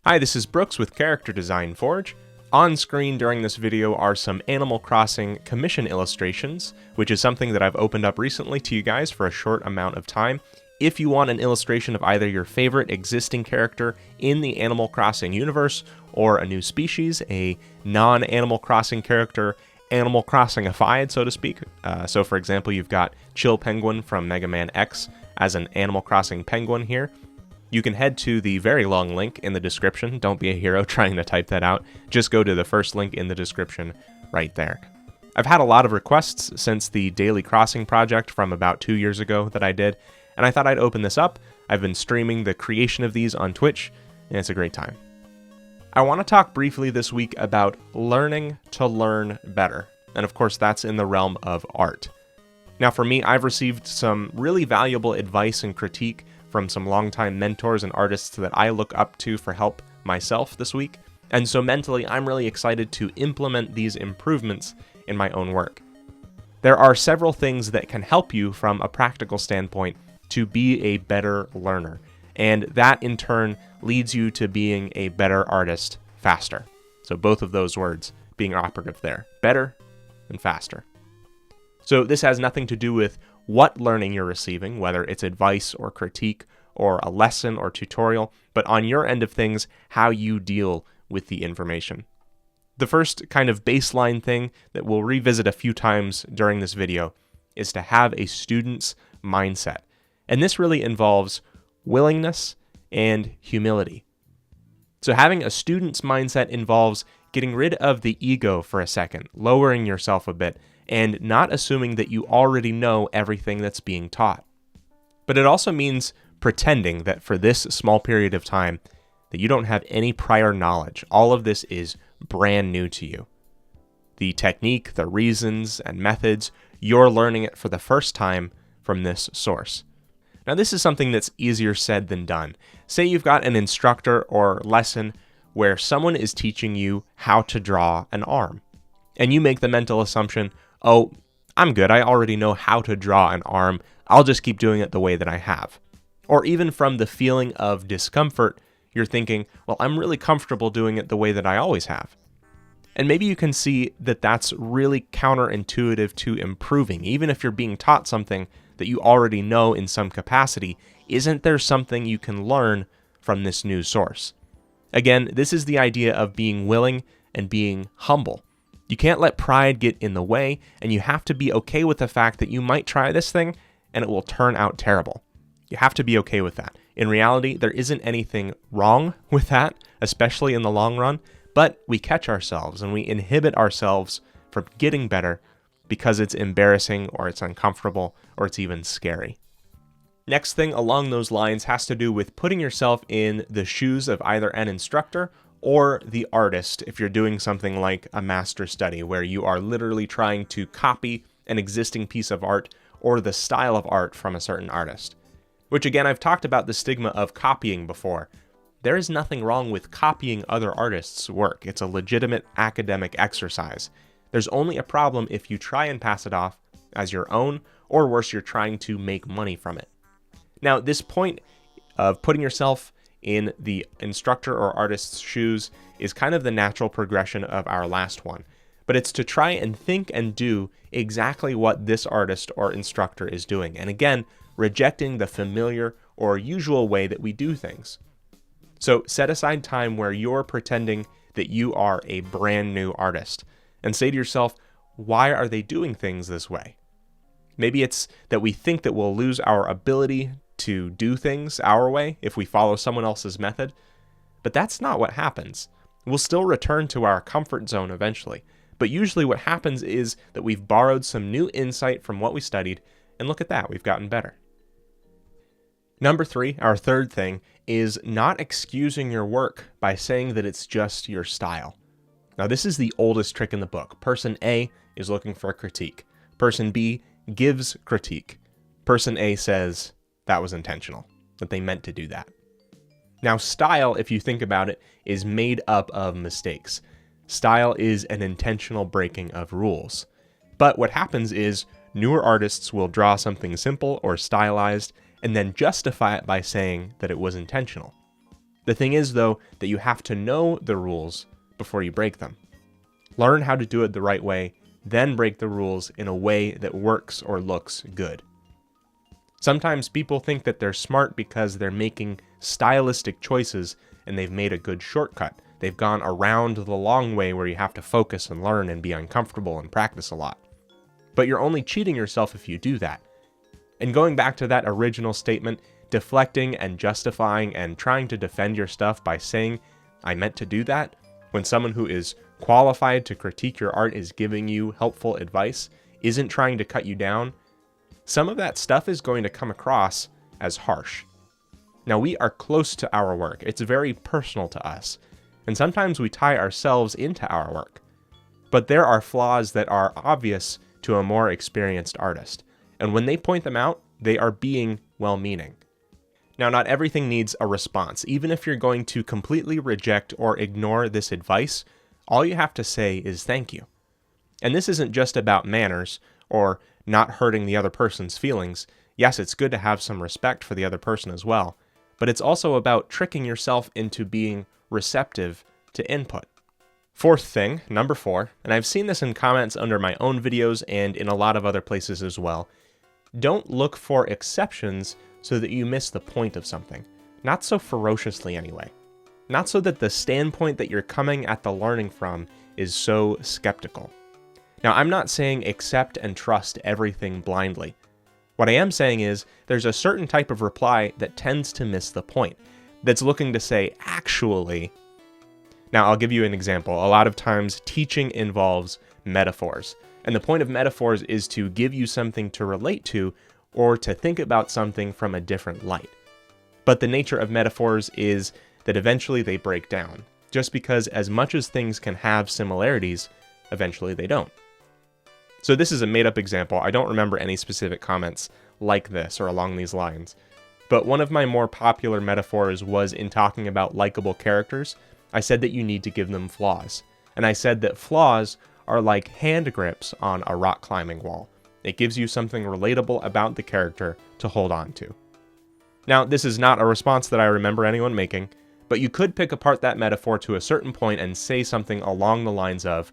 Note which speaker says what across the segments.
Speaker 1: Hi, this is Brooks with Character Design Forge. On screen during this video are some Animal Crossing commission illustrations, which is something that I've opened up recently to you guys for a short amount of time. If you want an illustration of either your favorite existing character in the Animal Crossing universe, or a new species, a non-Animal Crossing character, Animal Crossing-ified, so to speak. So for example, you've got Chill Penguin from Mega Man X as an Animal Crossing penguin here. You can head to the very long link in the description. Don't be a hero trying to type that out. Just go to the first link in the description right there. I've had a lot of requests since the Daily Crossing project from about 2 years ago that I did, and I thought I'd open this up. I've been streaming the creation of these on Twitch, and it's a great time. I want to talk briefly this week about learning to learn better, and of course that's in the realm of art. Now for me, I've received some really valuable advice and critique from some longtime mentors and artists that I look up to for help myself this week, and so mentally I'm really excited to implement these improvements in my own work. There are several things that can help you from a practical standpoint to be a better learner, and that in turn leads you to being a better artist faster. So both of those words being operative there, better and faster. So this has nothing to do with what learning you're receiving, whether it's advice or critique or a lesson or tutorial, but on your end of things, how you deal with the information. The first kind of baseline thing that we'll revisit a few times during this video is to have a student's mindset. And this really involves willingness and humility. So having a student's mindset involves getting rid of the ego for a second, lowering yourself a bit, and not assuming that you already know everything that's being taught. But it also means pretending that for this small period of time, that you don't have any prior knowledge. All of this is brand new to you. The technique, the reasons, and methods, you're learning it for the first time from this source. Now this is something that's easier said than done. Say you've got an instructor or lesson where someone is teaching you how to draw an arm, and you make the mental assumption, oh, I'm good, I already know how to draw an arm, I'll just keep doing it the way that I have. Or even from the feeling of discomfort, you're thinking, well, I'm really comfortable doing it the way that I always have. And maybe you can see that that's really counterintuitive to improving. Even if you're being taught something that you already know in some capacity, isn't there something you can learn from this new source? Again, this is the idea of being willing and being humble. You can't let pride get in the way, and you have to be okay with the fact that you might try this thing and it will turn out terrible. You have to be okay with that. In reality, there isn't anything wrong with that, especially in the long run, but we catch ourselves and we inhibit ourselves from getting better because it's embarrassing or it's uncomfortable or it's even scary. Next thing along those lines has to do with putting yourself in the shoes of either an instructor or the artist if you're doing something like a master study where you are literally trying to copy an existing piece of art or the style of art from a certain artist. Which again, I've talked about the stigma of copying before. There is nothing wrong with copying other artists' work. It's a legitimate academic exercise. There's only a problem if you try and pass it off as your own, or worse, you're trying to make money from it. Now, this point of putting yourself in the instructor or artist's shoes is kind of the natural progression of our last one, but it's to try and think and do exactly what this artist or instructor is doing. And again, rejecting the familiar or usual way that we do things. So set aside time where you're pretending that you are a brand new artist and say to yourself, why are they doing things this way? Maybe it's that we think that we'll lose our ability to do things our way if we follow someone else's method, but that's not what happens. We'll still return to our comfort zone eventually, but usually what happens is that we've borrowed some new insight from what we studied, and look at that, we've gotten better. Number 3, our third thing, is not excusing your work by saying that it's just your style. Now this is the oldest trick in the book. Person A is looking for a critique. Person B gives critique. Person A says that was intentional, that they meant to do that. Now style, if you think about it, is made up of mistakes. Style is an intentional breaking of rules. But what happens is newer artists will draw something simple or stylized and then justify it by saying that it was intentional. The thing is, though, that you have to know the rules before you break them. Learn how to do it the right way, then break the rules in a way that works or looks good. Sometimes people think that they're smart because they're making stylistic choices and they've made a good shortcut. They've gone around the long way where you have to focus and learn and be uncomfortable and practice a lot. But you're only cheating yourself if you do that. And going back to that original statement, deflecting and justifying and trying to defend your stuff by saying, I meant to do that, when someone who is qualified to critique your art is giving you helpful advice, isn't trying to cut you down, some of that stuff is going to come across as harsh. Now, we are close to our work. It's very personal to us. And sometimes we tie ourselves into our work. But there are flaws that are obvious to a more experienced artist. And when they point them out, they are being well-meaning. Now, not everything needs a response. Even if you're going to completely reject or ignore this advice, all you have to say is thank you. And this isn't just about manners or not hurting the other person's feelings. Yes, it's good to have some respect for the other person as well, but it's also about tricking yourself into being receptive to input. Fourth thing, number 4, and I've seen this in comments under my own videos and in a lot of other places as well, don't look for exceptions so that you miss the point of something. Not so ferociously anyway. Not so that the standpoint that you're coming at the learning from is so skeptical. Now, I'm not saying accept and trust everything blindly. What I am saying is there's a certain type of reply that tends to miss the point, that's looking to say, actually. Now, I'll give you an example. A lot of times teaching involves metaphors, and the point of metaphors is to give you something to relate to or to think about something from a different light. But the nature of metaphors is that eventually they break down, just because as much as things can have similarities, eventually they don't. So this is a made-up example. I don't remember any specific comments like this or along these lines. But one of my more popular metaphors was in talking about likable characters. I said that you need to give them flaws. And I said that flaws are like hand grips on a rock climbing wall. It gives you something relatable about the character to hold on to. Now, this is not a response that I remember anyone making, but you could pick apart that metaphor to a certain point and say something along the lines of,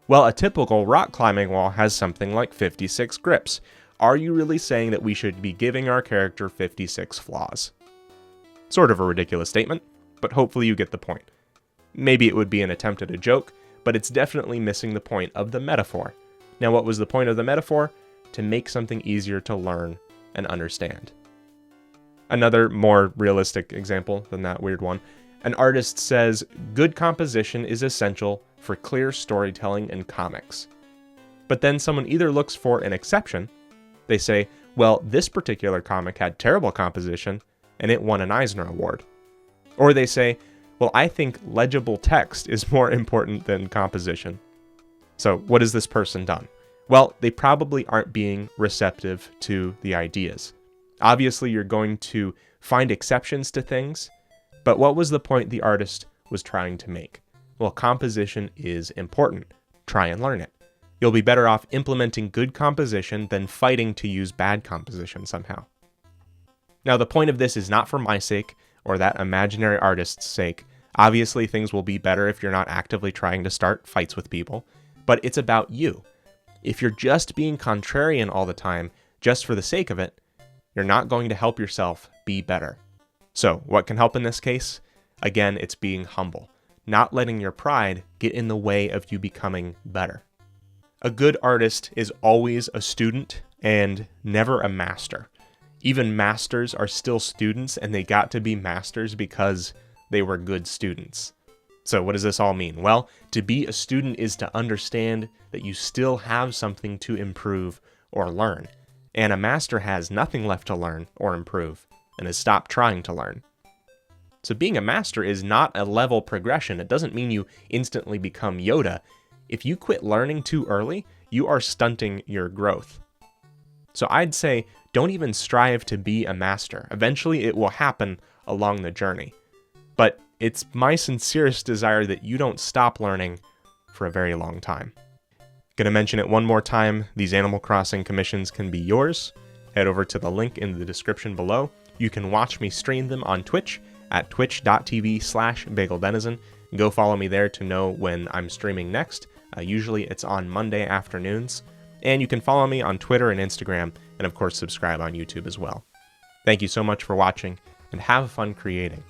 Speaker 1: well, a typical rock climbing wall has something like 56 grips. Are you really saying that we should be giving our character 56 flaws? Sort of a ridiculous statement, but hopefully you get the point. Maybe it would be an attempt at a joke, but it's definitely missing the point of the metaphor. Now, what was the point of the metaphor? To make something easier to learn and understand. Another more realistic example than that weird one. An artist says, good composition is essential for clear storytelling in comics. But then someone either looks for an exception, they say, well, this particular comic had terrible composition and it won an Eisner Award. Or they say, well, I think legible text is more important than composition. So what has this person done? Well, they probably aren't being receptive to the ideas. Obviously, you're going to find exceptions to things, but what was the point the artist was trying to make? Well, composition is important. Try and learn it. You'll be better off implementing good composition than fighting to use bad composition somehow. Now, the point of this is not for my sake or that imaginary artist's sake. Obviously, things will be better if you're not actively trying to start fights with people, but it's about you. If you're just being contrarian all the time, just for the sake of it, you're not going to help yourself be better. So, what can help in this case? Again, it's being humble, not letting your pride get in the way of you becoming better. A good artist is always a student and never a master. Even masters are still students, and they got to be masters because they were good students. So what does this all mean? Well, to be a student is to understand that you still have something to improve or learn. And a master has nothing left to learn or improve and has stopped trying to learn. So being a master is not a level progression. It doesn't mean you instantly become Yoda. If you quit learning too early, you are stunting your growth. So I'd say don't even strive to be a master. Eventually it will happen along the journey. But it's my sincerest desire that you don't stop learning for a very long time. Gonna mention it one more time, these Animal Crossing commissions can be yours. Head over to the link in the description below. You can watch me stream them on Twitch at twitch.tv/bageldenizen. Go follow me there to know when I'm streaming next. Usually it's on Monday afternoons. And you can follow me on Twitter and Instagram, and of course subscribe on YouTube as well. Thank you so much for watching, and have fun creating.